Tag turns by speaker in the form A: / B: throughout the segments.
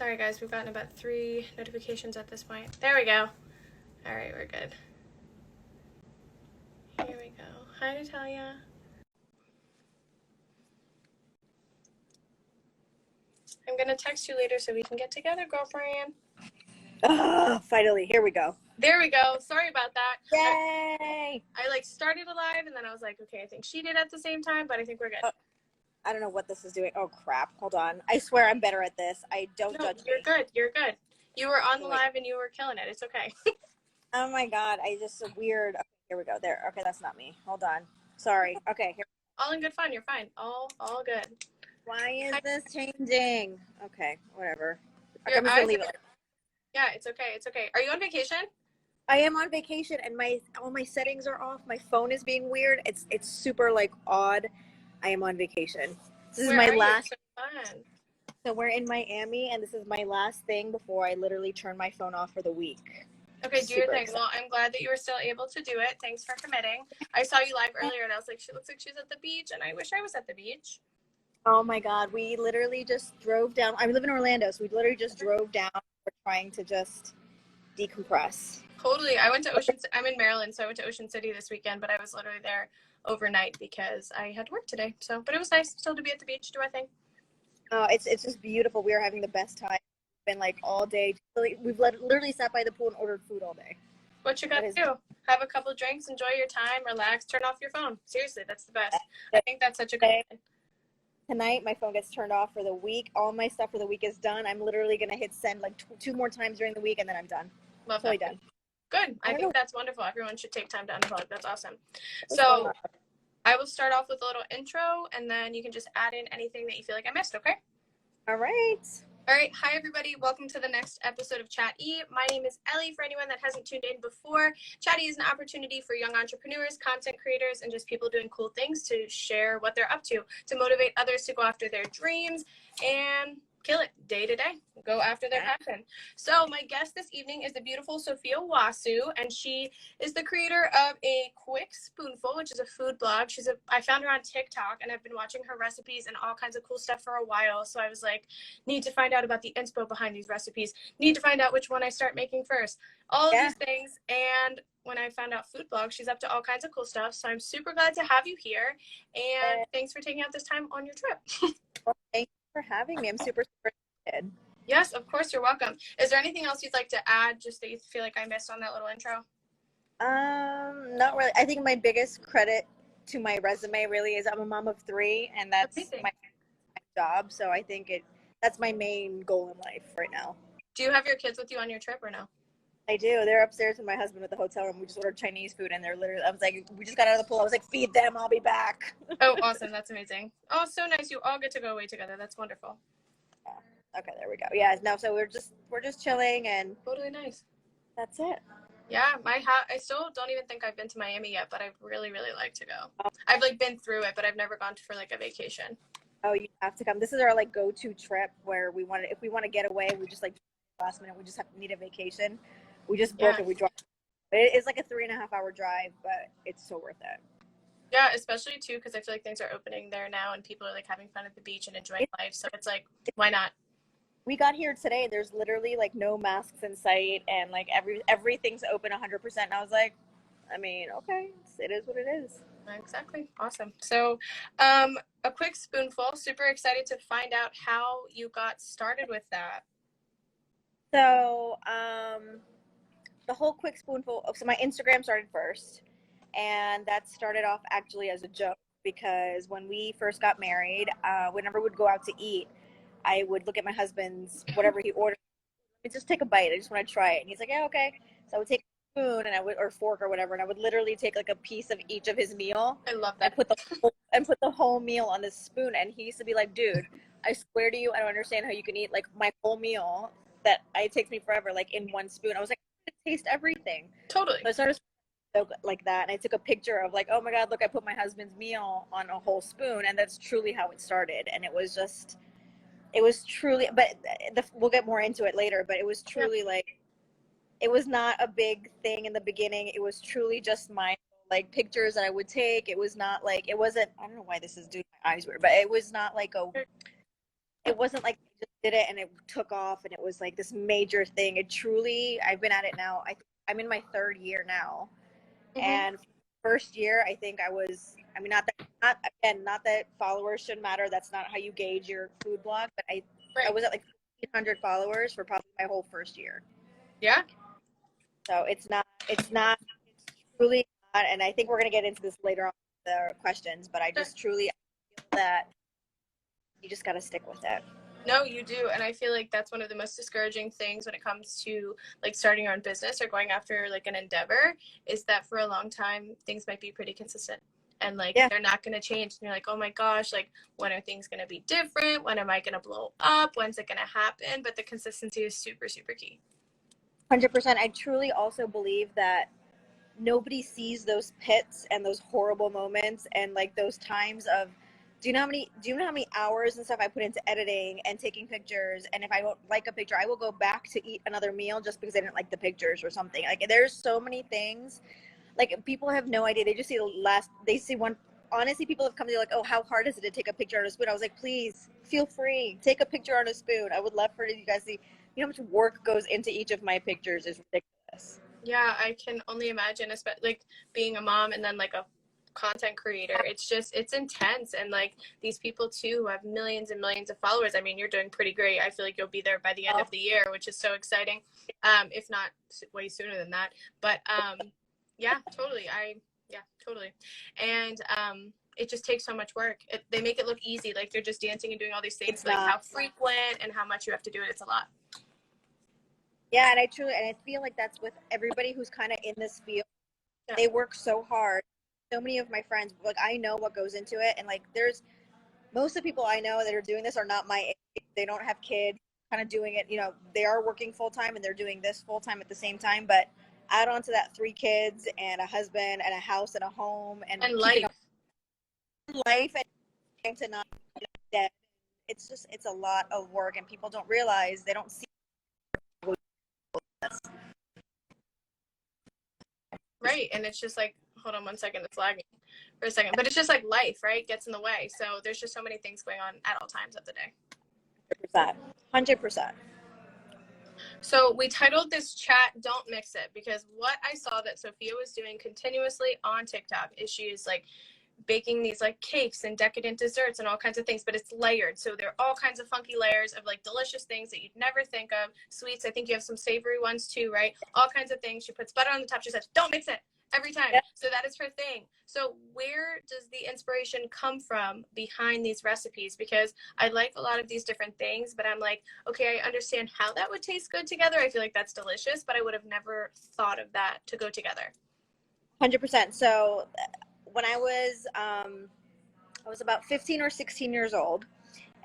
A: Sorry guys, we've gotten about 3 notifications at this point. There we go. Alright, we're good. Here we go. Hi Natalia. I'm gonna text you later so we can get together, girlfriend.
B: Finally, here we go.
A: There we go. Sorry about that.
B: Yay!
A: I started a live and then I was like, okay, I think she did at the same time, but I think we're good.
B: I don't know what this is doing. Oh crap, hold on. I swear I'm better at this. Don't judge
A: me. You're good. You were on the
B: Wait.
A: live and you were killing it. It's okay.
B: Oh my god, so weird. Okay, here we go. There. Okay, that's not me. Hold on. Sorry. Okay, here.
A: All in good fun. You're fine. All good.
B: Why is this changing? Okay, whatever. Okay,
A: Your
B: I'm just gonna leave it.
A: Yeah, it's okay. It's okay. Are you on vacation?
B: I am on vacation and all my settings are off. My phone is being weird. It's super like odd. I am on vacation. This is my last.
A: So fun.
B: So we're in Miami, and this is my last thing before I literally turn my phone off for the week.
A: Okay, do your thing. Well, I'm glad that you were still able to do it. Thanks for committing. I saw you live earlier, and I was like, she looks like she's at the beach, and I wish I was at the beach.
B: Oh my God, we literally just drove down. I live in Orlando, so we literally just drove down. We're trying to just decompress.
A: Totally. I'm in Maryland, so I went to Ocean City this weekend, but I was literally there overnight because I had to work today. So, but it was nice still to be at the beach, do I think?
B: It's just beautiful. We are having the best time. It's been like all day. We've literally sat by the pool and ordered food all day.
A: What you got to do? Have a couple drinks, enjoy your time, relax, turn off your phone. Seriously, that's the best. I think that's such a good thing.
B: Tonight, my phone gets turned off for the week. All my stuff for the week is done. I'm literally going to hit send like two more times during the week, and then I'm done.
A: Love
B: totally done.
A: Good. I think that's wonderful. Everyone should take time to unplug. That's awesome. So I will start off with a little intro, and then you can just add in anything that you feel like I missed, okay?
B: All right.
A: All right. Hi, everybody. Welcome to the next episode of Chat E. My name is Ellie. For anyone that hasn't tuned in before, Chat E is an opportunity for young entrepreneurs, content creators, and just people doing cool things to share what they're up to motivate others to go after their dreams and kill it day to day, go after their passion. So my guest this evening is the beautiful Sophia Wasu, and she is the creator of A Quick Spoonful, which is a food blog. I found her on TikTok, and I've been watching her recipes and all kinds of cool stuff for a while. So I was like, need to find out about the inspo behind these recipes, need to find out which one I start making first, all of these things. And when I found out food blog, she's up to all kinds of cool stuff. So I'm super glad to have you here, and thanks for taking out this time on your trip.
B: Well, thank you for having me. I'm super excited.
A: Yes, of course, you're welcome. Is there anything else you'd like to add, just that you feel like I missed on that little intro?
B: Not really. I think my biggest credit to my resume really is I'm a mom of 3, and that's my job. So I think that's my main goal in life right now.
A: Do you have your kids with you on your trip or no?
B: I do. They're upstairs with my husband at the hotel room. We just ordered Chinese food, and they're literally, I was like, we just got out of the pool. I was like, feed them. I'll be back.
A: Oh, awesome. That's amazing. Oh, so nice. You all get to go away together. That's wonderful.
B: Yeah. Okay, there we go. Yeah, no, so we're just chilling, and
A: totally nice.
B: That's it.
A: Yeah, I still don't even think I've been to Miami yet, but I really, really like to go. I've been through it, but I've never gone for a vacation.
B: Oh, you have to come. This is our go-to trip where if we want to get away, we just last minute, we just need a vacation. We just book and we drive. It's like a 3.5 hour drive, but it's so worth it.
A: Yeah, especially too, because I feel like things are opening there now and people are having fun at the beach and enjoying life. So it's why not?
B: We got here today. There's literally no masks in sight, and everything's open 100%. And I was like, I mean, okay, it is what it is.
A: Exactly. Awesome. So, A Quick Spoonful. Super excited to find out how you got started with that.
B: So, the whole Quick Spoonful. So my Instagram started first, and that started off actually as a joke because when we first got married, whenever we'd go out to eat, I would look at my husband's whatever he ordered. Let me just take a bite. I just want to try it. And he's like, yeah, okay. So I would take a spoon or fork or whatever, and I would literally take a piece of each of his meal.
A: I love that.
B: And put the whole meal on this spoon. And he used to be like, dude, I swear to you, I don't understand how you can eat my whole meal that it takes me forever in one spoon. I was like, I taste everything.
A: Totally.
B: So I started like that, and I took a picture of oh my God, look, I put my husband's meal on a whole spoon, and that's truly how it started. And it was truly, but we'll get more into it later, but it was truly it was not a big thing in the beginning. It was truly just my pictures that I would take. It was not it wasn't, I don't know why this is doing my eyes weird, but it was not it wasn't like I just did it and it took off and it was like this major thing. It truly, I've been at it now. I'm in my third year now. And first year, I think I was, I mean, not that followers should matter. That's not how you gauge your food blog, but I was at like 1,500 followers for probably my whole first year.
A: Yeah.
B: So it's truly not, and I think we're going to get into this later on in the questions, but I just truly feel that you just got to stick with it.
A: No, you do. And I feel like that's one of the most discouraging things when it comes to like starting your own business or going after like an endeavor, is that for a long time, things might be pretty consistent and like they're not going to change. And you're like, oh my gosh, like when are things going to be different? When am I going to blow up? When's it going to happen? But the consistency is super, super key.
B: 100%. I truly also believe that nobody sees those pits and those horrible moments and like those times of, do you know how many hours and stuff I put into editing and taking pictures? And if I don't like a picture, I will go back to eat another meal just because I didn't like the pictures or something. Like there's so many things. Like people have no idea. They just see they see one. Honestly, people have come to me like, oh, how hard is it to take a picture on a spoon? I was like, please feel free, take a picture on a spoon. I would love for you guys to see, you know, how much work goes into each of my pictures is ridiculous.
A: Yeah, I can only imagine, especially like being a mom and then like a content creator. It's intense. And like these people too who have millions and millions of followers. I mean, you're doing pretty great. I feel like you'll be there by the end of the year, which is so exciting. If not way sooner than that. But yeah, totally. Totally. And it just takes so much work. They make it look easy, like you're just dancing and doing all these things.
B: It's
A: like
B: not.
A: How frequent and how much you have to do it. It's a lot.
B: Yeah, and I feel like that's with everybody who's kind of in this field. Yeah. They work so hard. So many of my friends, like I know what goes into it, and like there's most of the people I know that are doing this are not my age. They don't have kids, kind of doing it. You know, they are working full time and they're doing this full time at the same time. But add on to that 3 kids and a husband and a house and a home and
A: life
B: and to not be dead. It's a lot of work, and people don't realize, they don't see.
A: Right, and it's just like, hold on one second, it's lagging for a second, but it's just like life, right, gets in the way. So there's just so many things going on at all times of the day.
B: 100%.
A: So we titled this chat "Don't Mix It" because what I saw that Sophia was doing continuously on TikTok is she is like baking these like cakes and decadent desserts and all kinds of things, but it's layered. So there are all kinds of funky layers of like delicious things that you'd never think of. Sweets, I think you have some savory ones too, right? All kinds of things. She puts butter on the top. She says, "Don't mix it." Every time. Yep. So that is her thing. So where does the inspiration come from behind these recipes? Because I like a lot of these different things, but I'm like, okay, I understand how that would taste good together. I feel like that's delicious, but I would have never thought of that to go together.
B: 100%. So when I was about 15 or 16 years old,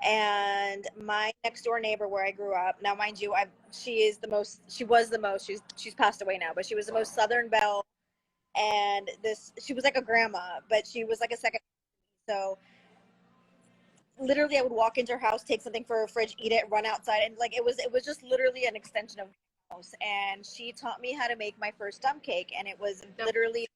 B: and my next door neighbor where I grew up, now mind you, she's passed away now, but she was the most Southern belle. And she was like a grandma, but she was like a second. So literally I would walk into her house, take something for her fridge, eat it, run outside. And like, it was just literally an extension of my house. And she taught me how to make my first dump cake. And it was literally,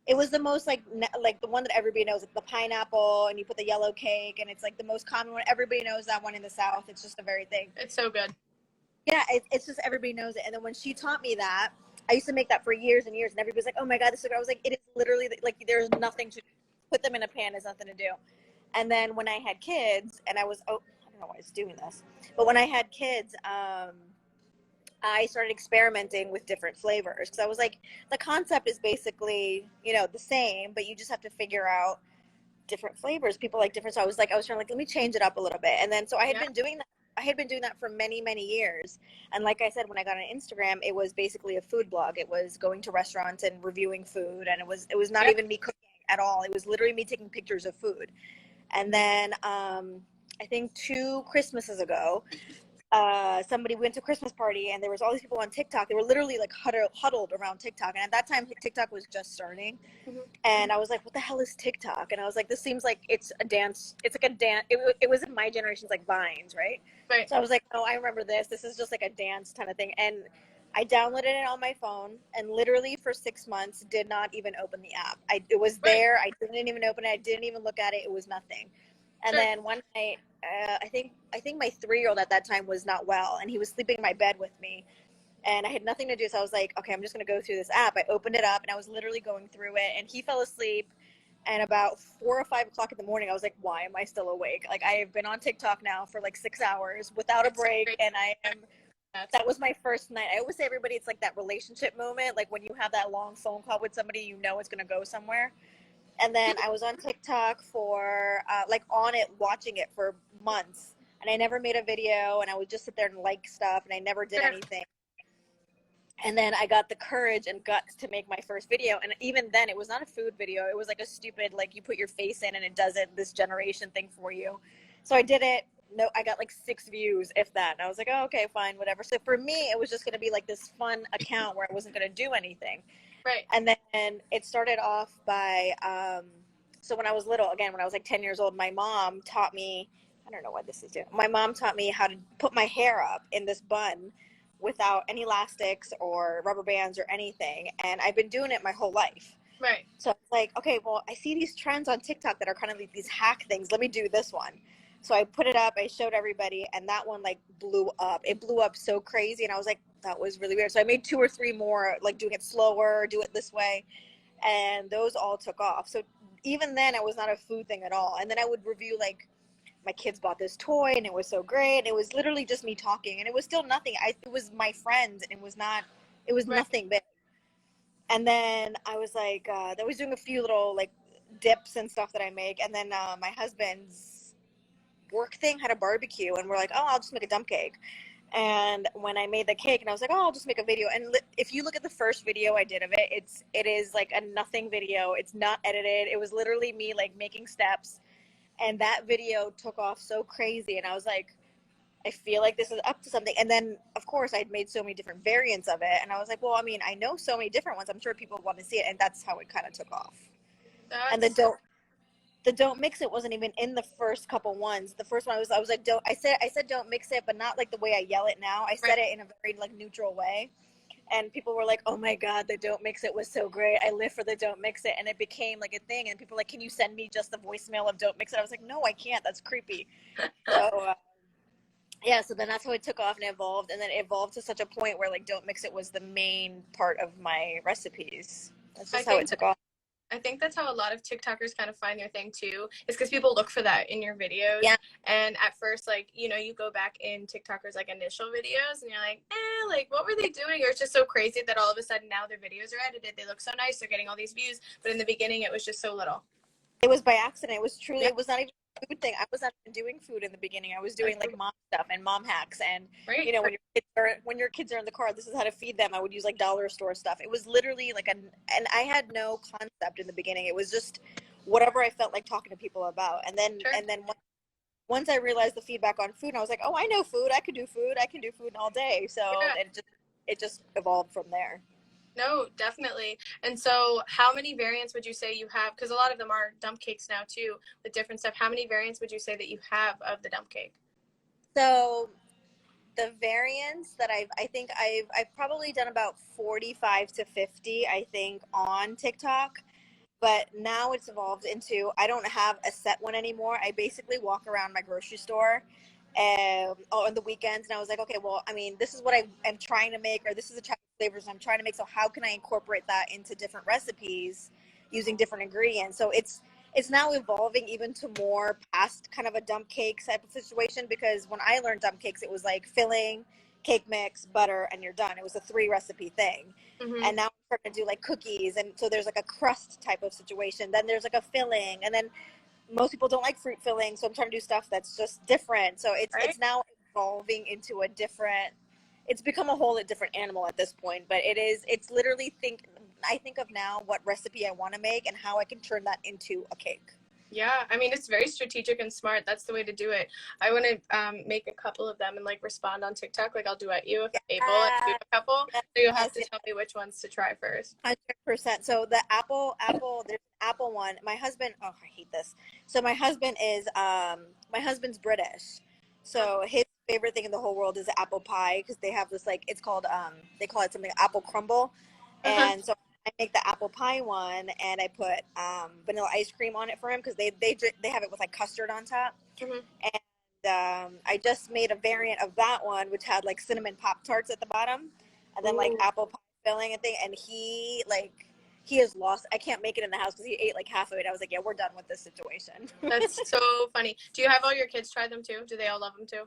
B: it was the most like the one that everybody knows, like the pineapple, and you put the yellow cake, and it's like the most common one. Everybody knows that one in the South. It's just a very thing.
A: It's so good.
B: Yeah, it's just everybody knows it. And then when she taught me that, I used to make that for years and years, and everybody's like, "Oh my God, this is so good." I was like, "It is literally like there's nothing to put them in a pan. Is nothing to do." And then when I had kids, and I don't know why I was doing this, but when I had kids, I started experimenting with different flavors, because I was like, the concept is basically, you know, the same, but you just have to figure out different flavors. People like different. So I was trying to let me change it up a little bit. And then so I had been doing that. I had been doing that for many, many years. And like I said, when I got on Instagram, it was basically a food blog. It was going to restaurants and reviewing food. And it was not even me cooking at all. It was literally me taking pictures of food. And then I think 2 Christmases ago, somebody went to a Christmas party, and there was all these people on TikTok. They were literally like huddled around TikTok. And at that time, TikTok was just starting. Mm-hmm. And I was like, what the hell is TikTok? And I was like, this seems like it's a dance. It's like a dance. It was in my generation's like Vines, right? Right. So I was like, oh, I remember this. This is just like a dance kind of thing. And I downloaded it on my phone, and literally for 6 months did not even open the app. It was there. I didn't even open it. I didn't even look at it. It was nothing. And
A: Sure.
B: then one night, I think my 3-year-old at that time was not well, and he was sleeping in my bed with me, and I had nothing to do. So I was like, okay, I'm just gonna go through this app. I opened it up, and I was literally going through it, and he fell asleep. And about 4 or 5 o'clock in the morning, I was like, why am I still awake? Like, I have been on TikTok now for like 6 hours without a
A: It's so
B: break,
A: great.
B: and I am.
A: That's
B: That was my first night. I always say everybody, it's like that relationship moment, like when you have that long phone call with somebody, you know it's gonna go somewhere. And then I was on TikTok for like on it, watching it for months, and I never made a video, and I would just sit there and like stuff, and I never did
A: sure.
B: anything. And then I got the courage and guts to make my first video, and even then it was not a food video. It was like a stupid, like, you put your face in and it does it, this generation thing for you. So I did it. No, I got like 6 views, if that, and I was like, oh, okay, fine, whatever. So for me, it was just going to be like this fun account where I wasn't going to do anything.
A: Right.
B: And then it started off by so when I was little, again, when I was like 10 years old, my mom taught me, I don't know what this is doing, my mom taught me how to put my hair up in this bun without any elastics or rubber bands or anything, and I've been doing it my whole life.
A: Right.
B: So it's like, okay, well, I see these trends on TikTok that are kind of like these hack things. Let me do this one. So I put it up, I showed everybody, and that one like blew up. It blew up so crazy, and I was like, that was really weird. So I made 2 or 3 more, like doing it slower, do it this way, and those all took off. So even then, it was not a food thing at all. And then I would review, like, my kids bought this toy, and it was so great. It was literally just me talking, and it was still nothing. It was my friends, and it was
A: Right.
B: nothing big. And then I was like, I was doing a few little like dips and stuff that I make. And then my husband's work thing had a barbecue, and we're like, oh, I'll just make a dump cake. And when I made the cake, and I was like, oh, I'll just make a video. And if you look at the first video I did of it, it is like a nothing video. It's not edited. It was literally me like making steps, and that video took off so crazy. And I was like, I feel like this is up to something. And then, of course, I'd made so many different variants of it, and I was like, well, I mean, I know so many different ones. I'm sure people want to see it, and that's how it kind of took off. And
A: That's
B: the don't mix it wasn't even in the first couple ones. The first one I was like, don't. I said don't mix it, but not like the way I yell it now. I said
A: right.
B: it in a very like neutral way, and people were like, oh my god, the don't mix it was so great. I live for the don't mix it, and it became like a thing. And people were like, can you send me just the voicemail of don't mix it? I was like, no, I can't. That's creepy. So. Yeah, so then that's how it took off and evolved, and then it evolved to such a point where like don't mix it was the main part of my recipes. That's
A: I
B: just how it
A: think
B: took off.
A: I think that's how a lot of TikTokers kind of find their thing too. Is because people look for that in your videos.
B: Yeah.
A: And at first, like, you go back in TikTokers like initial videos and you're like, like what were they doing? Or it's just so crazy that all of a sudden now their videos are edited. They look so nice. They're getting all these views. But in the beginning, it was just so little.
B: It was by accident. It was truly,
A: Yeah.
B: it was not even a food thing. I was not even doing food in the beginning. I was doing like mom stuff and mom hacks. And,
A: Right.
B: when your kids are in the car, this is how to feed them. I would use like dollar store stuff. It was literally like and I had no concept in the beginning. It was just whatever I felt like talking to people about. And then,
A: Sure.
B: once I realized the feedback on food, I was like, oh, I know food. I can do food all day. So
A: Yeah.
B: it just evolved from there.
A: No, definitely. And so, how many variants would you say you have? Because a lot of them are dump cakes now too, with different stuff. How many variants would you say that you have of the dump cake?
B: So the variants that I think I've probably done about 45 to 50, I think, on TikTok. But now it's evolved into, I don't have a set one anymore. I basically walk around my grocery store on the weekends, and I was like, okay, well, I mean, this is what I am trying to make, or this is the type of flavors I'm trying to make. So how can I incorporate that into different recipes using different ingredients? So it's now evolving even to more past kind of a dump cake type of situation, because when I learned dump cakes, it was like filling, cake mix, butter, and you're done. It was a 3 recipe thing.
A: Mm-hmm.
B: And now I'm starting to do like cookies, and so there's like a crust type of situation. Then there's like a filling, and then most people don't like fruit filling, so I'm trying to do stuff that's just different. So
A: Right?
B: it's now evolving into a different. It's become a whole different animal at this point, but it's literally I think of now what recipe I want to make and how I can turn that into a cake.
A: Yeah, I mean, it's very strategic and smart. That's the way to do it. I want to make a couple of them and like respond on TikTok. Like I'll duet you if I'm able and do a couple. So you'll have to tell me which ones to try first.
B: 100%. So the apple, there's an apple one. My husband, oh, I hate this. So my husband's British. So his favorite thing in the whole world is apple pie, because they have this like, it's called, they call it something apple crumble. And so I make the apple pie one, and I put vanilla ice cream on it for him because they have it with like custard on top.
A: Mm-hmm.
B: And I just made a variant of that one, which had like cinnamon Pop Tarts at the bottom, and then like
A: Ooh,
B: apple pie filling and thing. And he is lost. I can't make it in the house because he ate like half of it. I was like, yeah, we're done with this situation.
A: that's so funny. Do you have all your kids try them too? Do they all love them too?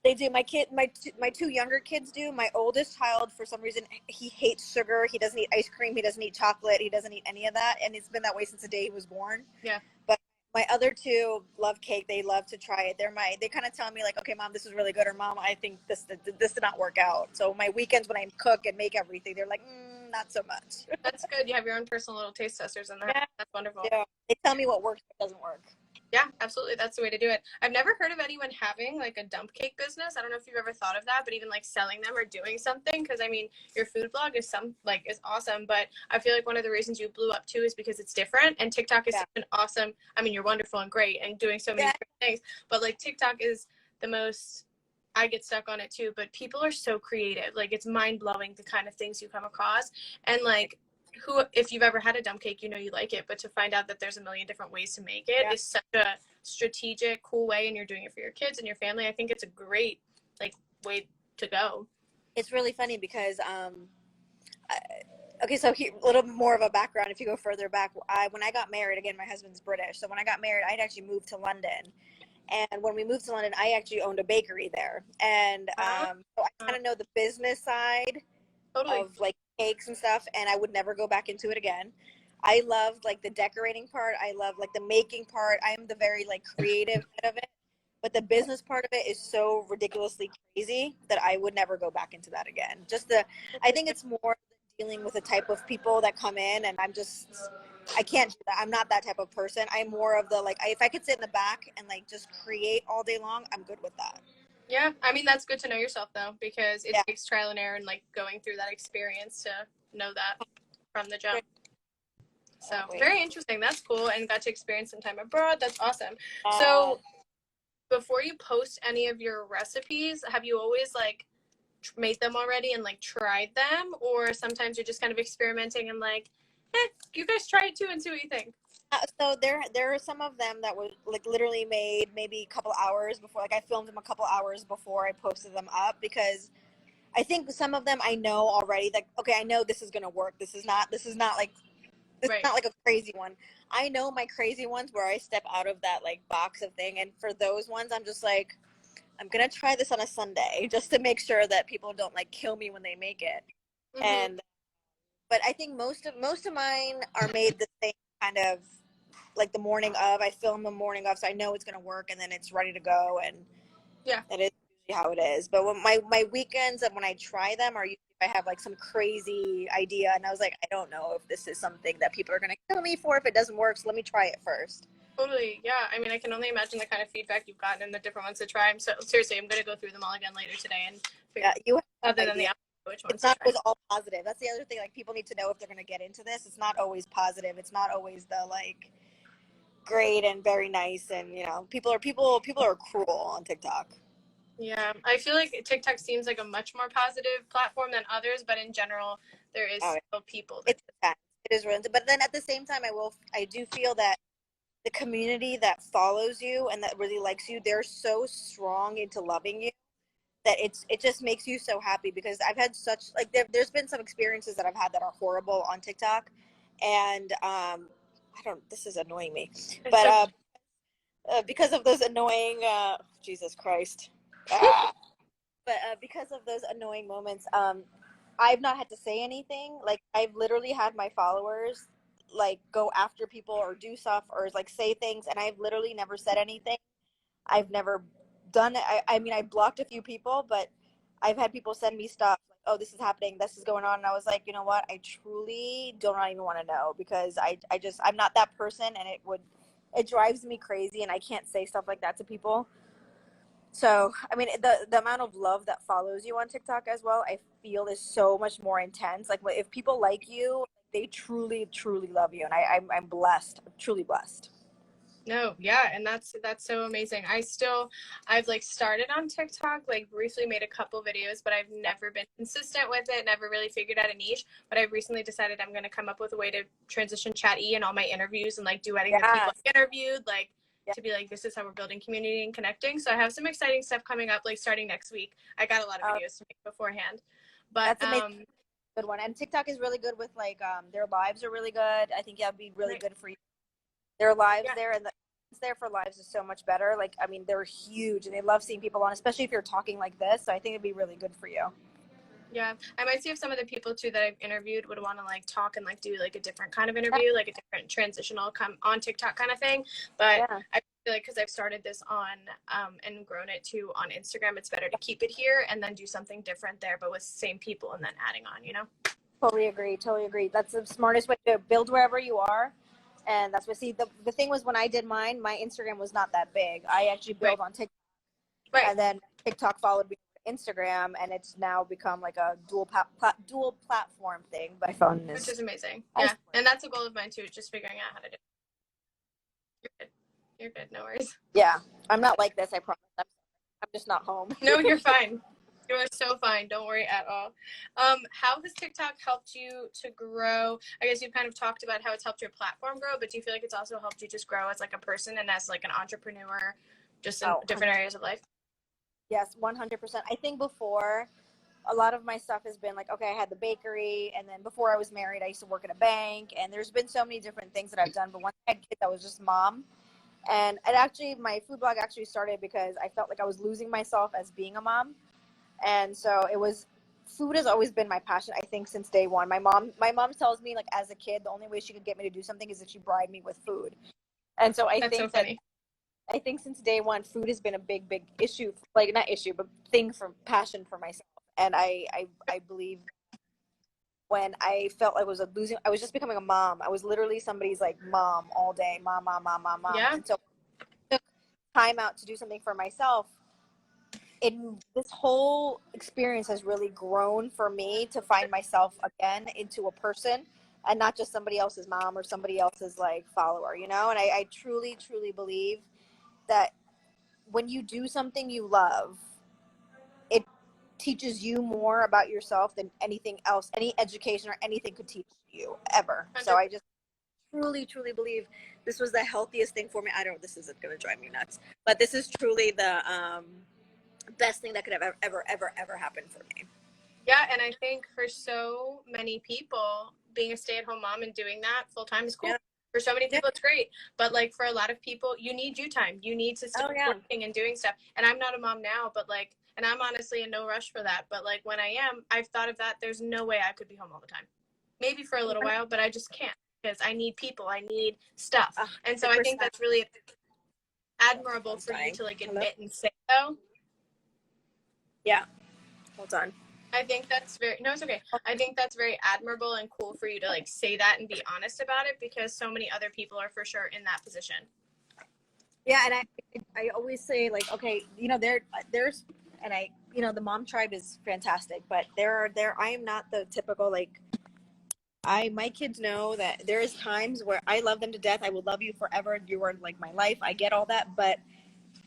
B: They do. My two younger kids do. My oldest child, for some reason, he hates sugar. He doesn't eat ice cream. He doesn't eat chocolate. He doesn't eat any of that, and it's been that way since the day he was born.
A: Yeah.
B: But my other two love cake. They love to try it. They kind of tell me like, okay, mom, this is really good, or mom, I think this did not work out. So my weekends when I cook and make everything, they're like, not so much.
A: That's good. You have your own personal little taste testers in there.
B: Yeah.
A: That's wonderful.
B: Yeah. They tell me what works, what doesn't work.
A: Yeah, absolutely. That's the way to do it. I've never heard of anyone having like a dump cake business. I don't know if you've ever thought of that, but even like selling them or doing something. Because I mean, your food blog is is awesome. But I feel like one of the reasons you blew up too is because it's different. And TikTok is such an awesome. I mean, you're wonderful and great and doing so many different things. But like TikTok is the most. I get stuck on it too. But people are so creative. Like it's mind blowing the kind of things you come across. And like if you've ever had a dump cake, you know you like it, but to find out that there's a million different ways to make it is such a strategic, cool way, and you're doing it for your kids and your family. I think it's a great like way to go.
B: It's really funny because okay, so a little more of a background. If you go further back, when I got married, again, my husband's British, so when I got married, I'd actually moved to London. And when we moved to London, I actually owned a bakery there, and so I kind of know the business side of like cakes and stuff, and I would never go back into it again. I loved like the decorating part. I love like the making part. I'm the very like creative bit of it, but the business part of it is so ridiculously crazy that I would never go back into that again. I think it's more dealing with the type of people that come in, and I can't do that. I'm not that type of person. I'm more of the like, if I could sit in the back and like just create all day long, I'm good with that.
A: Yeah, I mean, that's good to know yourself, though, because it takes trial and error and, like, going through that experience to know that from the jump. So, very interesting. That's cool, and got to experience some time abroad. That's awesome. So, before you post any of your recipes, have you always, like, made them already and, like, tried them? Or sometimes you're just kind of experimenting and, like, you guys try it, too, and see what you think?
B: So there are some of them that were like literally made maybe a couple hours before, like I filmed them a couple hours before I posted them up, because I think some of them I know already, like, okay, I know this is going to work. This is not like a crazy one. I know my crazy ones where I step out of that like box of thing. And for those ones, I'm just like, I'm going to try this on a Sunday just to make sure that people don't like kill me when they make it. Mm-hmm. But I think most of mine are made the same kind of, like the morning of. I film the morning of, so I know it's going to work, and then it's ready to go, and that is usually how it is. But when my weekends and when I try them are usually if I have like some crazy idea, and I was like, I don't know if this is something that people are going to kill me for if it doesn't work, so let me try it first.
A: Totally, yeah. I mean, I can only imagine the kind of feedback you've gotten and the different ones to try. So seriously, I'm going to go through them all again later today and figure out other than the which ones.
B: It's not always all positive. That's the other thing. Like people need to know if they're going to get into this. It's not always positive. It's not always the like great and very nice, and you know, people are cruel on TikTok.
A: Yeah, I feel like TikTok seems like a much more positive platform than others, but in general, there is still people.
B: It is really, but then at the same time, I do feel that the community that follows you and that really likes you, they're so strong into loving you that it just makes you so happy, because I've had such like there's been some experiences that I've had that are horrible on TikTok, and this is annoying me, but because of those annoying Jesus Christ, but because of those annoying moments, I've not had to say anything. Like I've literally had my followers like go after people or do stuff or like say things, and I've literally never said anything. I've never done it. I mean, I blocked a few people, but I've had people send me stuff like, oh, this is happening, this is going on, and I was like, you know what, I truly do not even want to know, because I'm not that person, and it drives me crazy, and I can't say stuff like that to people. So, I mean, the amount of love that follows you on TikTok as well, I feel is so much more intense. Like if people like you, they truly, truly love you, and I'm blessed, truly blessed.
A: No, yeah, and that's so amazing. I've like started on TikTok, like briefly made a couple videos, but I've never been consistent with it, never really figured out a niche. But I've recently decided I'm gonna come up with a way to transition Chat E and all my interviews and like duetting with people I interviewed, like to be like, this is how we're building community and connecting. So I have some exciting stuff coming up, like starting next week. I got a lot of videos to make beforehand. But
B: that's amazing. Good one. And TikTok is really good with like their lives are really good. I think that'd be really good for you. Their lives there, and the there for lives is so much better. Like, I mean, they're huge and they love seeing people on, especially if you're talking like this. So I think it'd be really good for you.
A: Yeah, I might see if some of the people too that I've interviewed would want to like talk and like do like a different kind of interview, like a different transitional come on TikTok kind of thing. But I feel like because I've started this on and grown it to on Instagram, it's better to keep it here and then do something different there, but with same people and then adding on, you know?
B: Totally agree. Totally agree. That's the smartest way to build wherever you are. And that's what, see, the thing was when I did mine, my Instagram was not that big. I actually built on TikTok. And then TikTok followed me on Instagram, and it's now become like a dual platform thing. But my phone
A: which is amazing. Yeah. And that's a goal of mine too, just figuring out how to do it. You're good. You're good. No worries.
B: Yeah. I'm not like this, I promise. I'm just not home.
A: No, you're fine. You are so fine. Don't worry at all. How has TikTok helped you to grow? I guess you've kind of talked about how it's helped your platform grow, but do you feel like it's also helped you just grow as like a person and as like an entrepreneur, just in different areas of life?
B: Yes, 100%. I think before, a lot of my stuff has been like, okay, I had the bakery, and then before I was married, I used to work at a bank, and there's been so many different things that I've done. But once I had kids, I was just mom. And it actually, my food blog actually started because I felt like I was losing myself as being a mom. And so it was, food has always been my passion, I think, since day one. My mom tells me, like, as a kid, the only way she could get me to do something is if she bribed me with food. And so I think since day one, food has been a big, big issue, like not issue, but thing for passion for myself. And I believe when I felt I was I was just becoming a mom. I was literally somebody's like mom all day, mom.
A: Yeah.
B: And so I took time out to do something for myself. This whole experience has really grown for me to find myself again into a person and not just somebody else's mom or somebody else's like follower, you know? And I truly, truly believe that when you do something you love, it teaches you more about yourself than anything else, any education or anything could teach you ever. 100%. So I just truly, truly believe this was the healthiest thing for me. I don't, this isn't going to drive me nuts, but this is truly the best thing that could have ever happened for me.
A: Yeah, and I think for so many people, being a stay-at-home mom and doing that full-time is cool. Yeah. For so many people, it's great. But, like, for a lot of people, you need you time. You need to start working and doing stuff. And I'm not a mom now, but, like, and I'm honestly in no rush for that. But, like, when I am, I've thought of that. There's no way I could be home all the time. Maybe for a little while, but I just can't because I need people. I need stuff. And so I think that's really admirable for you to, like, admit and say so.
B: Yeah. Hold on.
A: I think that's it's okay. I think that's very admirable and cool for you to like say that and be honest about it because so many other people are for sure in that position.
B: Yeah, and I always say like, okay, you know, there's and I, you know, the mom tribe is fantastic, but I am not the typical like my kids know that there is times where I love them to death. I will love you forever. You are like my life. I get all that, but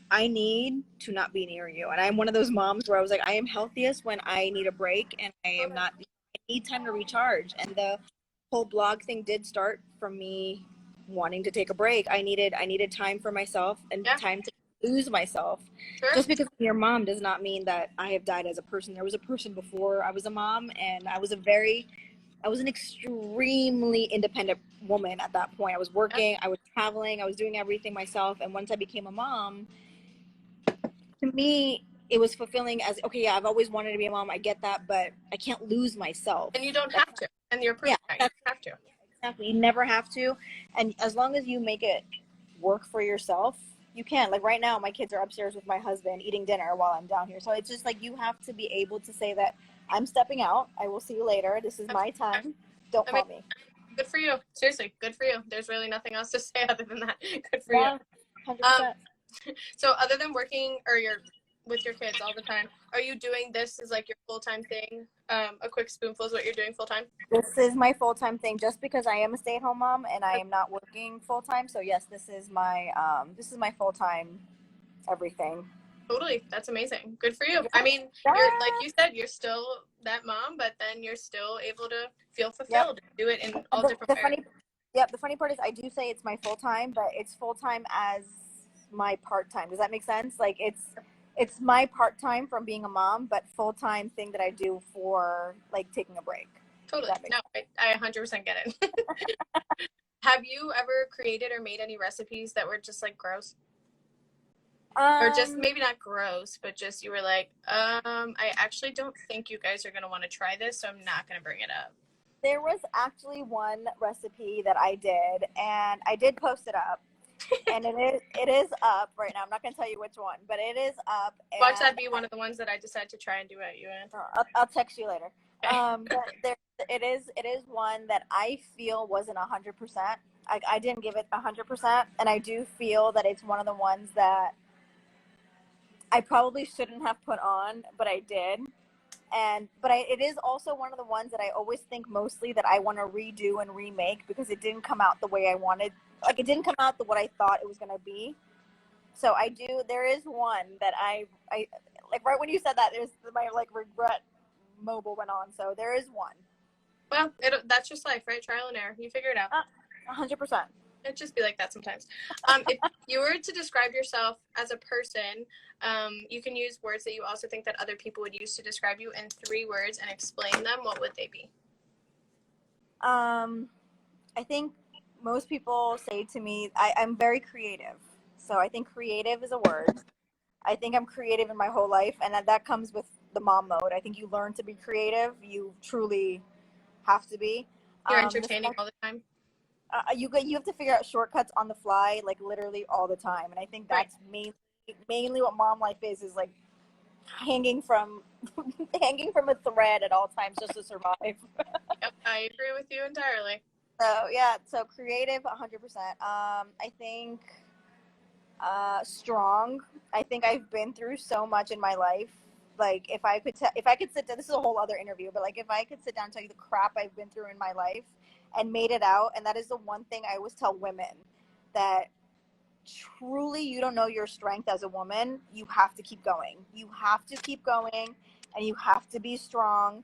B: I need to not be near you. And I'm one of those moms where I was like, I am healthiest when I need a break and I need time to recharge. And the whole blog thing did start from me wanting to take a break. I needed time for myself and time to lose myself. Sure. Just because I'm your mom does not mean that I have died as a person. There was a person before I was a mom, and I was an extremely independent woman at that point. I was working, I was traveling, I was doing everything myself. And once I became a mom, to me, it was fulfilling as, okay, yeah, I've always wanted to be a mom. I get that, but I can't lose myself.
A: And you don't have to. And you're proof that you have to.
B: Exactly. You never have to. And as long as you make it work for yourself, you can. Like right now, my kids are upstairs with my husband eating dinner while I'm down here. So it's just like you have to be able to say that I'm stepping out. I will see you later. This is my time. Don't call me.
A: Good for you. Seriously, good for you. There's really nothing else to say other than that. Good for you.
B: 100%.
A: So other than working or your with your kids all the time. Are you doing this as like your full-time thing? A quick spoonful is what you're doing full-time?
B: This is my full-time thing just because I am a stay-at-home mom and I am not working full-time. So yes, this is my full-time everything.
A: Totally. That's amazing. Good for you.
B: Yeah.
A: I mean,
B: Yeah.
A: you're, like you said, you're still that mom, but then you're still able to feel fulfilled and do it in all different ways.
B: The funny part is I do say it's my full-time, but it's full-time as my part-time. Does that make sense? Like it's my part-time from being a mom, but full-time thing that I do for like taking a break.
A: Totally. No, I 100% get it. Have you ever created or made any recipes that were just like gross? Or just maybe not gross, but just you were like, I actually don't think you guys are going to want to try this, so I'm not going to bring it up.
B: There was actually one recipe that I did, and I did post it up. And it is up right now. I'm not going to tell you which one, but it is up. And
A: watch that be one of the ones that I decide to try and do at you in.
B: I'll text you later.
A: Okay.
B: It is one that I feel wasn't 100%. I didn't give it 100%, and I do feel that it's one of the ones that I probably shouldn't have put on, but I did. It is also one of the ones that I always think mostly that I want to redo and remake because it didn't come out the way I wanted. Like it didn't come out what I thought it was going to be. So there is one that I like right when you said that, there's my like regret mobile went on. So there is one.
A: Well, that's just life, right? Trial and error. You figure it out.
B: 100%.
A: It'd just be like that sometimes. If you were to describe yourself as a person, you can use words that you also think that other people would use to describe you in 3 words and explain them. What would they be?
B: I think most people say to me, I'm very creative. So I think creative is a word. I think I'm creative in my whole life, and that comes with the mom mode. I think you learn to be creative. You truly have to be.
A: You're entertaining all the time.
B: You have to figure out shortcuts on the fly, like literally all the time. And I think that's mainly what mom life is like hanging from a thread at all times just to survive.
A: Yep, I agree with you entirely.
B: So creative 100%. I think strong. I think I've been through so much in my life. Like if I could sit down, this is a whole other interview, but like if I could sit down and tell you the crap I've been through in my life and made it out, and that is the one thing I always tell women, that truly you don't know your strength as a woman. You have to keep going. You have to keep going, and you have to be strong.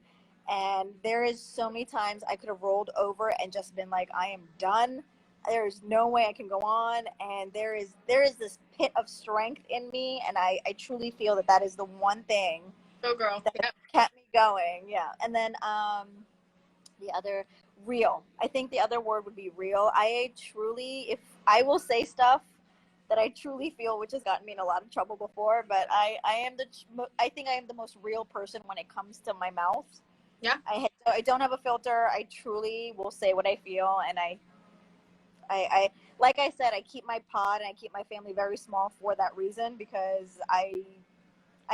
B: And there is so many times I could have rolled over and just been like, I am done. There is no way I can go on. And there is this pit of strength in me, and I truly feel that is the one thing
A: girl.
B: that kept me going. Yeah. And then the other, real. I think the other word would be real. If I will say stuff that I truly feel, which has gotten me in a lot of trouble before, but I think I am the most real person when it comes to my mouth.
A: Yeah.
B: I don't have a filter. I truly will say what I feel, and I like I said, I keep my pod and I keep my family very small for that reason, because I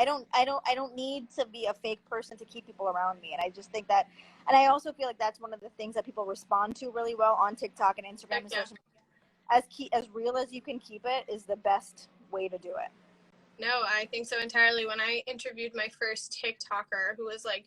B: don't need to be a fake person to keep people around me. And I just think that, and I also feel like that's one of the things that people respond to really well on TikTok and Instagram and social media. As real as you can keep it is the best way to do it.
A: No, I think so entirely. When I interviewed my first TikToker who was like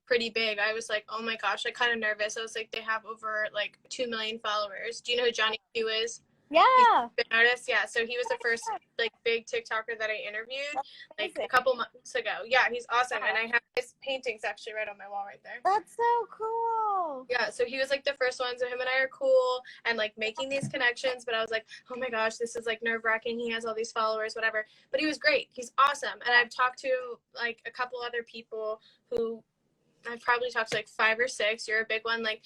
A: pretty big, I was like, oh my gosh, like kind of nervous. I was like, they have over like 2 million followers. Do you know who Johnny Q is?
B: Yeah.
A: He's an artist. Yeah. So he was the first like big TikToker that I interviewed like a couple months ago. Yeah, he's awesome. And I have his paintings actually right on my wall right there.
B: That's so cool.
A: Yeah. So he was like the first one. So him and I are cool and like making these connections. But I was like, oh my gosh, this is like nerve wracking. He has all these followers, whatever. But he was great. He's awesome. And I've talked to like a couple other people who I've probably talked to like 5 or 6. You're a big one. Like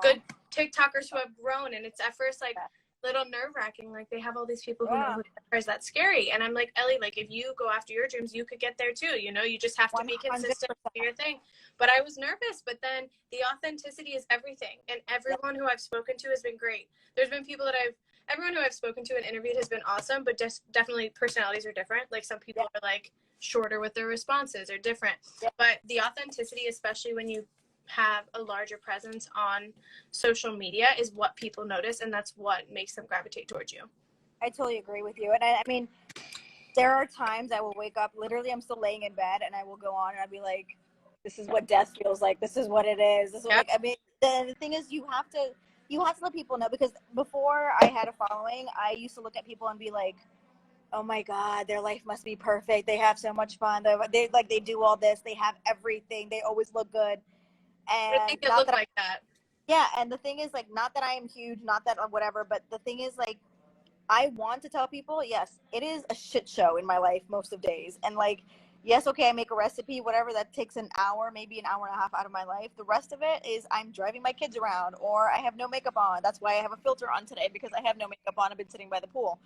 A: good TikTokers who have grown. And it's at first like little nerve-wracking, like they have all these people who know who they are. Is that scary? And I'm like, Ellie, like if you go after your dreams, you could get there too, you know. You just have to be consistent with your thing. But I was nervous, but then the authenticity is everything, and everyone who I've spoken to has been great. There's been people that everyone who I've spoken to and interviewed has been awesome, but just definitely personalities are different. Like some people are like shorter with their responses or different, but the authenticity, especially when you have a larger presence on social media, is what people notice, and that's what makes them gravitate towards you.
B: I totally agree with you. And I mean, there are times I will wake up, literally I'm still laying in bed, and I will go on and I'll be like, this is what death feels like. This is what it is. This is what,
A: Yep.
B: like, I mean, the thing is, you have to let people know, because before I had a following, I used to look at people and be like, oh my God, their life must be perfect. They have so much fun. They do all this. They have everything. They always look good.
A: I
B: And
A: think it looked like that.
B: yeah. And the thing is, like, not that I am huge, not that whatever, but the thing is, like, I want to tell people, yes, it is a shit show in my life most of days. And like, yes, okay, I make a recipe, whatever, that takes an hour, maybe an hour and a half out of my life. The rest of it is I'm driving my kids around, or I have no makeup on. That's why I have a filter on today, because I have no makeup on. I've been sitting by the pool.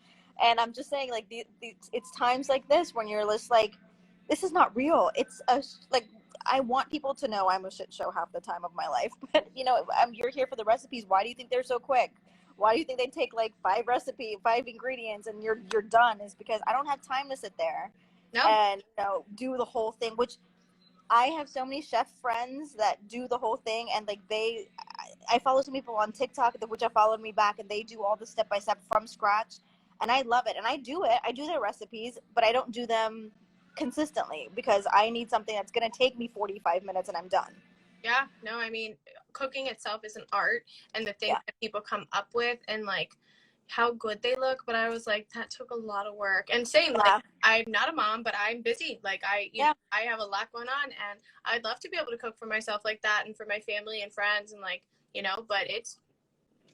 B: And I'm just saying, like, it's times like this when you're just like, this is not real. It's like, I want people to know I'm a shit show half the time of my life. But, you know, you're here for the recipes. Why do you think they're so quick? Why do you think they take like 5 ingredients and you're done? Is because I don't have time to sit there and, you know, do the whole thing, which I have so many chef friends that do the whole thing, and like I follow some people on TikTok which have followed me back, and they do all the step by step from scratch, and I love it. And I do it. I do their recipes, but I don't do them consistently because I need something that's going to take me 45 minutes and I'm done.
A: Yeah, no, I mean, cooking itself is an art, and the things that people come up with, and like how good they look. But I was like, that took a lot of work. And same, like, I'm not a mom, but I'm busy. Like, you know, I have a lot going on, and I'd love to be able to cook for myself like that, and for my family and friends, and like, you know, but it's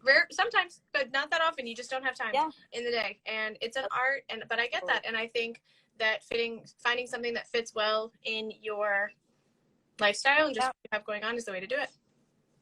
A: rare sometimes, but not that often. You just don't have time in the day, and it's an art. And but I get that, and I think that finding something that fits well in your lifestyle and just what you have going on is the way to do it.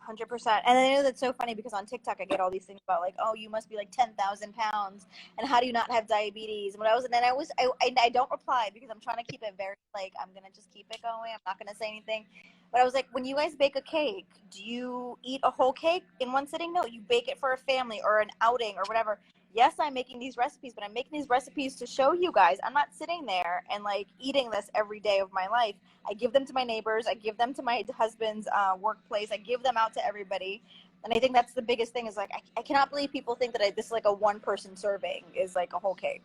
B: 100%. And I know that's so funny because on TikTok I get all these things about like, oh, you must be like 10,000 pounds, and how do you not have diabetes? And when I don't reply because I'm trying to keep it very, like, I'm gonna just keep it going. I'm not gonna say anything. But I was like, when you guys bake a cake, do you eat a whole cake in one sitting? No, you bake it for a family or an outing or whatever. Yes, I'm making these recipes, but I'm making these recipes to show you guys. I'm not sitting there and like eating this every day of my life. I give them to my neighbors. I give them to my husband's workplace. I give them out to everybody. And I think that's the biggest thing is like, I cannot believe people think that this is like a one person serving is like a whole cake.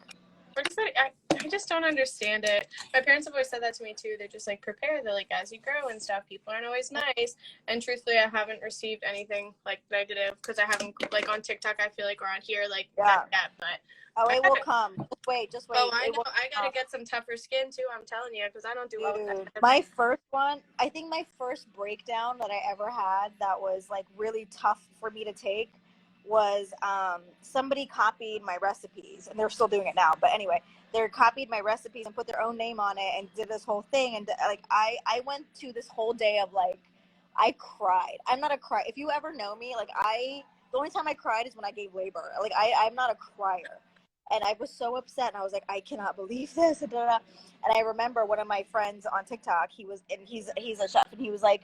A: I just don't understand it. My parents have always said that to me too. They're just like, prepare. They're like, as you grow and stuff, people aren't always nice. And truthfully, I haven't received anything like negative because I haven't, like, on TikTok, I feel like, or on here, like that. But
B: it will come. Just wait.
A: Oh, I know. I gotta get some tougher skin too. I'm telling you, because I don't do well with that.
B: My first one, I think my first breakdown that I ever had that was like really tough for me to take was somebody copied my recipes, and they're still doing it now. But anyway, they copied my recipes and put their own name on it and did this whole thing. And like I went to this whole day of like, I cried. I'm not a cry. If you ever know me, like the only time I cried is when I gave labor. Like I'm not a crier. And I was so upset, and I was like, I cannot believe this. And I remember one of my friends on TikTok, he's a chef, and he was like,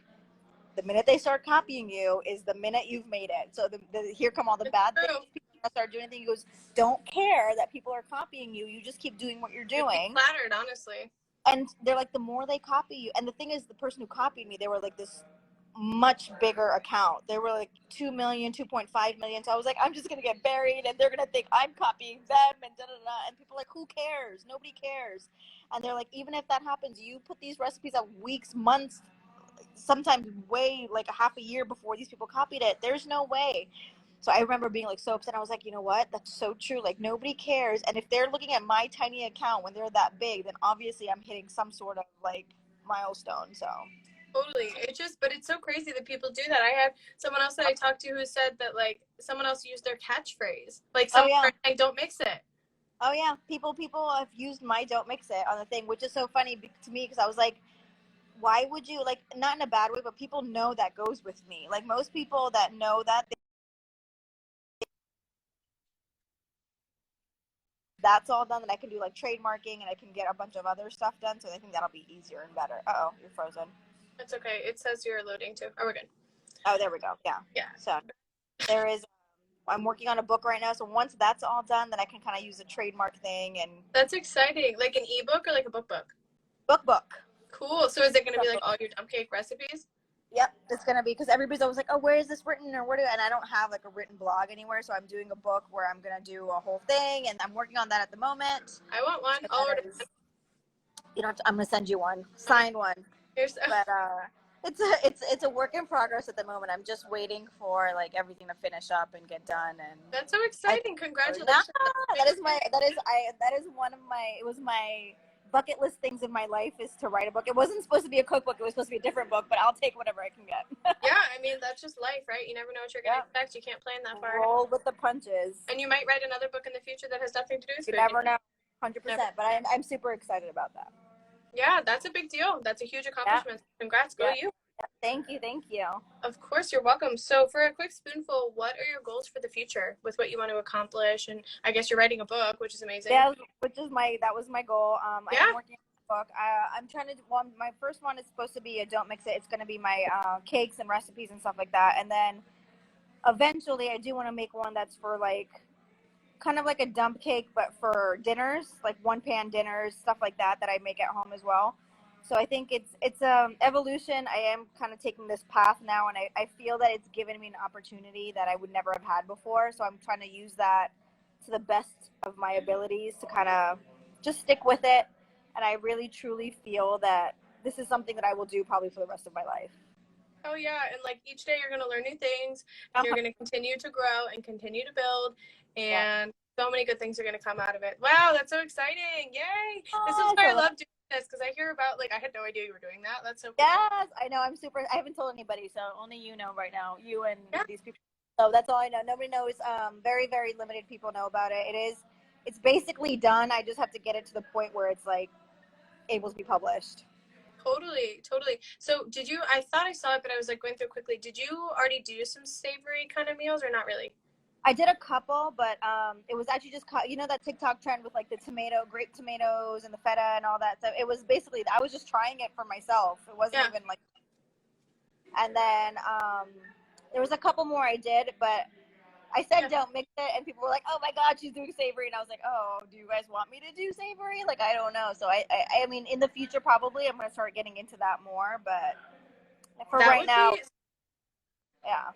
B: the minute they start copying you is the minute you've made it. So here come all the bad things. People start doing anything. He goes, don't care that people are copying you. You just keep doing what you're doing.
A: Flattered, honestly.
B: And they're like, the more they copy you, and the thing is, the person who copied me, they were like this much bigger account. They were like 2 million, 2.5 million. So I was like, I'm just gonna get buried, and they're gonna think I'm copying them, and da da da. And people are like, who cares? Nobody cares. And they're like, even if that happens, you put these recipes out weeks, months, sometimes way like a half a year before these people copied it. There's no way. So I remember being like so upset. I was like, you know what? That's so true. Like, nobody cares. And if they're looking at my tiny account when they're that big, then obviously I'm hitting some sort of like milestone. So
A: totally. But it's so crazy that people do that. I had someone else that I talked to who said that like someone else used their catchphrase. Like, like, don't mix it.
B: Oh yeah, people have used my don't mix it on the thing, which is so funny to me because I was like, why would you, like, not in a bad way, but people know that goes with me. Like, most people that know that, that's all done, that I can do like trademarking and I can get a bunch of other stuff done. So I think that'll be easier and better. Uh-oh, you're frozen.
A: It's okay. It says you're loading too. Oh, we're good.
B: Oh, there we go. Yeah. So there is, I'm working on a book right now. So once that's all done, then I can kind of use a trademark thing. And
A: that's exciting. Like an ebook or like a book?
B: Book.
A: Cool. So is it going to be like all your dump cake recipes?
B: Yep, it's gonna be, because everybody's always like, oh, where is this written, or and I don't have like a written blog anywhere, so I'm doing a book where I'm gonna do a whole thing, and I'm working on that at the moment.
A: I want one.
B: So
A: I'll order.
B: you know, I'm gonna send you one, signed one.
A: Here's
B: But it's a work in progress at the moment. I'm just waiting for like everything to finish up and get done. And
A: that's so exciting! Congratulations.
B: That is one of my, it was my bucket list things in my life, is to write a book. It wasn't supposed to be a cookbook, it was supposed to be a different book, but I'll take whatever I can get.
A: Yeah, I mean, that's just life, right? You never know what you're gonna expect. You can't plan that far.
B: Roll with the punches.
A: And you might write another book in the future that has nothing to do with food.
B: You never know. 100%. But I'm super excited about that.
A: Yeah, that's a big deal. That's a huge accomplishment. Congrats, go you.
B: Thank you.
A: Of course, you're welcome. So for a quick spoonful, what are your goals for the future with what you want to accomplish? And I guess you're writing a book, which is amazing.
B: Yeah, that was my goal. I am working on a book. I'm trying to, my first one is supposed to be a don't mix it. It's going to be my cakes and recipes and stuff like that. And then eventually I do want to make one that's for like, kind of like a dump cake, but for dinners, like one pan dinners, stuff like that I make at home as well. So I think it's evolution. I am kind of taking this path now, and I feel that it's given me an opportunity that I would never have had before. So I'm trying to use that to the best of my abilities to kind of just stick with it. And I really truly feel that this is something that I will do probably for the rest of my life.
A: Oh yeah, and like each day you're going to learn new things, and you're going to continue to grow and continue to build, and so many good things are going to come out of it. Wow, that's so exciting. Yay. This is why I love doing this, because I hear about, like, I had no idea you were doing that. That's so cool.
B: Yes, I know. I haven't told anybody, so only you know right now, you and these people. So that's all I know. Nobody knows. Very, very limited people know about it. It's basically done. I just have to get it to the point where it's like able to be published.
A: Totally. So I thought I saw it, but I was like going through quickly. Did you already do some savory kind of meals or not really?
B: I did a couple, but it was actually just, you know, that TikTok trend with like the grape tomatoes and the feta and all that. So it was basically, I was just trying it for myself. It wasn't even like, and then there was a couple more I did, but I said don't mix it, and people were like, oh my God, she's doing savory. And I was like, oh, do you guys want me to do savory? Like, I don't know. So I mean, in the future, probably I'm going to start getting into that more, but for right now, yeah.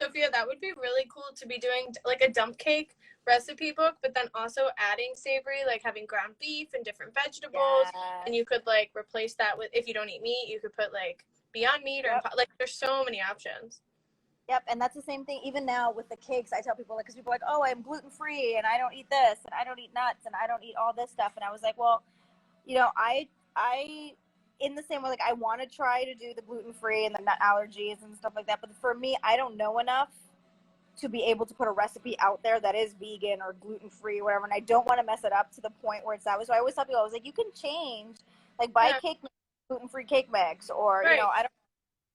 A: Sophia, that would be really cool to be doing like a dump cake recipe book, but then also adding savory, like having ground beef and different vegetables. And you could like replace that with, if you don't eat meat, you could put like Beyond Meat or like there's so many options.
B: Yep, and that's the same thing even now with the cakes. I tell people, like, because people are like, oh, I'm gluten-free, and I don't eat this, and I don't eat nuts, and I don't eat all this stuff. And I was like, well, you know, I in the same way, like, I want to try to do the gluten-free and the nut allergies and stuff like that. But for me, I don't know enough to be able to put a recipe out there that is vegan or gluten-free or whatever. And I don't want to mess it up to the point where it's that way. So I always tell people, I was like, you can change, like, buy cake mix, gluten-free cake mix, or, you know, I don't.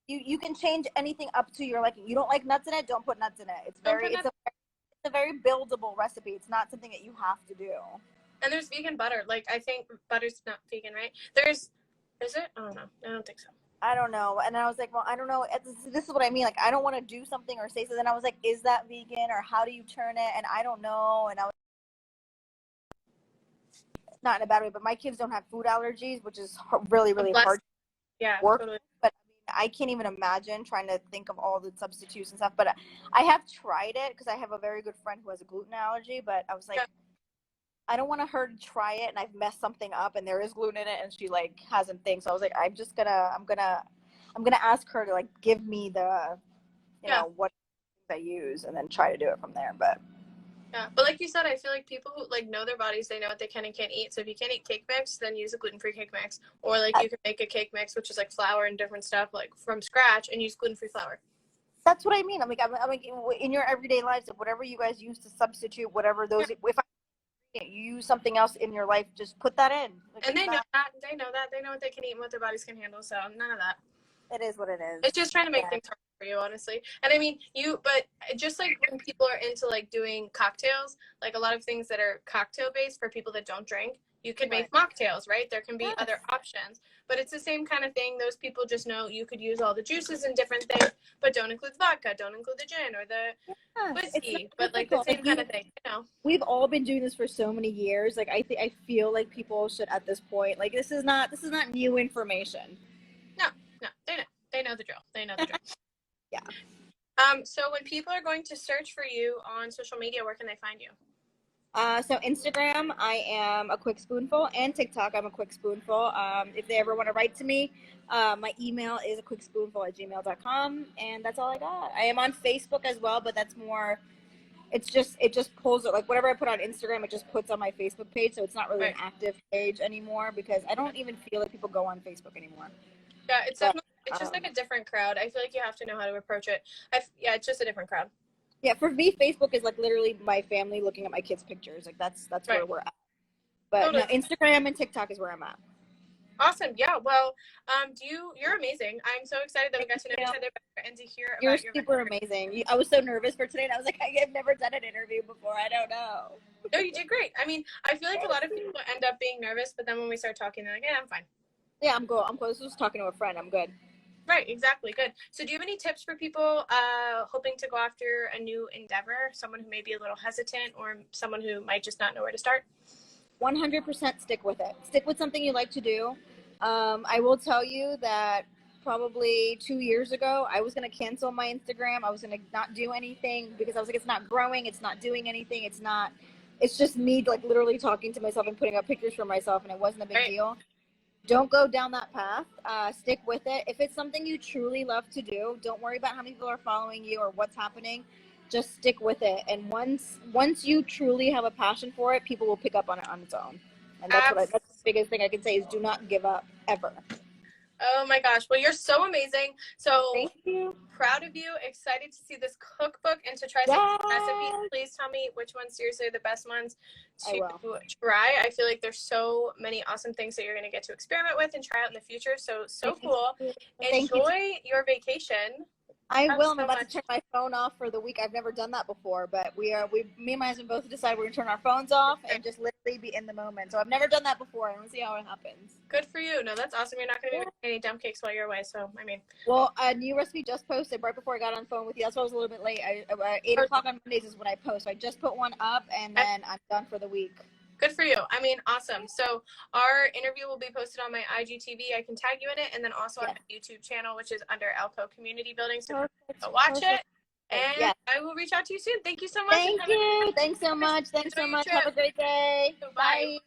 B: You can change anything up to your liking. You don't like nuts in it, don't put nuts in it. It's a very buildable recipe. It's not something that you have to do.
A: And there's vegan butter. Like, I think butter's not vegan, right? Is it? I don't know. I don't think so.
B: I don't know. And I was like, well, I don't know. This is what I mean. Like, I don't want to do something or say something. I was like, is that vegan, or how do you turn it? And I don't know. And I was not in a bad way, but my kids don't have food allergies, which is really, really hard to work. Totally. But I can't even imagine trying to think of all the substitutes and stuff. But I have tried it because I have a very good friend who has a gluten allergy. But I was like, I don't want her to try it and I've messed something up and there is gluten in it and she like hasn't think. So I was like, I'm gonna ask her to like give me the, you know, what I use and then try to do it from there. But
A: like you said, I feel like people who like know their bodies, they know what they can and can't eat. So if you can't eat cake mix, then use a gluten-free cake mix, or like you can make a cake mix, which is like flour and different stuff like from scratch, and use gluten-free flour.
B: That's what I mean. I'm like in your everyday lives, whatever you guys use to substitute whatever those, if you use something else in your life, just put that in. Like,
A: and they know what they can eat and what their bodies can handle. So none of that.
B: It is what it is.
A: It's just trying to make things hard for you, honestly. And I mean, but just like when people are into like doing cocktails, like a lot of things that are cocktail based for people that don't drink, you could make mocktails, right? There can be other options, but it's the same kind of thing. Those people just know you could use all the juices and different things, but don't include vodka, don't include the gin or the whiskey, but like the same kind of thing, you know.
B: We've all been doing this for so many years. Like I feel like people should at this point, like this is not new information.
A: No, they know the drill. They know the drill.
B: Yeah.
A: So when people are going to search for you on social media, where can they find you?
B: So Instagram, I am a quick spoonful, and TikTok, I'm a quick spoonful. If they ever want to write to me, my email is a quickspoonful@gmail.com, and that's all I got. I am on Facebook as well, but that's more, it just pulls it, like whatever I put on Instagram, it just puts on my Facebook page, so it's not really an active page anymore, because I don't even feel like people go on Facebook anymore.
A: Yeah, it's definitely, it's just like a different crowd. I feel like you have to know how to approach it. Yeah, it's just a different crowd.
B: Yeah, for me, Facebook is like literally my family looking at my kids' pictures. Like that's where we're at. But no, Instagram and TikTok is where I'm at.
A: Awesome. Yeah. Well, you're amazing. I'm so excited that we got to know each other better and to hear about your.
B: You're super amazing. I was so nervous for today, and I was like, I've never done an interview before. I don't know.
A: No, you did great. I mean, I feel like a lot of people end up being nervous, but then when we start talking, they're like, yeah, I'm fine.
B: Yeah, I'm good. I'm close. Just talking to a friend. I'm good.
A: Right, exactly. Good. So do you have any tips for people hoping to go after a new endeavor, someone who may be a little hesitant or someone who might just not know where to start?
B: 100% stick with it. Stick with something you like to do. I will tell you that probably 2 years ago, I was going to cancel my Instagram. I was going to not do anything because I was like, it's not growing. It's not doing anything. It's just me like literally talking to myself and putting up pictures for myself, and it wasn't a big deal. Don't go down that path. Stick with it. If it's something you truly love to do, don't worry about how many people are following you or what's happening. Just stick with it. And once you truly have a passion for it, people will pick up on it on its own. And that's the biggest thing I can say is do not give up ever.
A: Oh my gosh. Well, you're so amazing. So
B: thank you.
A: Proud of you. Excited to see this cookbook and to try some recipes. Please tell me which ones seriously are the best ones to try. I feel like there's so many awesome things that you're going to get to experiment with and try out in the future. So cool. Enjoy your vacation.
B: I will. I'm about to turn my phone off for the week. I've never done that before, but me and my husband both decided we're gonna turn our phones off and just literally be in the moment. So I've never done that before. I want to see how it happens.
A: Good for you. No, that's awesome. You're not gonna be making any dump cakes while you're away. So I mean,
B: well, a new recipe just posted right before I got on the phone with you. That's why I was a little bit late. 8 o'clock on Mondays is when I post. So I just put one up, and then I'm done for the week.
A: Good for you. I mean, awesome. So our interview will be posted on my IGTV. I can tag you in it, and then also on my YouTube channel, which is under Elko Community Building. So go watch it. And I will reach out to you soon. Thank you so much.
B: Thank you. Thanks so much. Thanks so much. Have a great day.
A: Bye.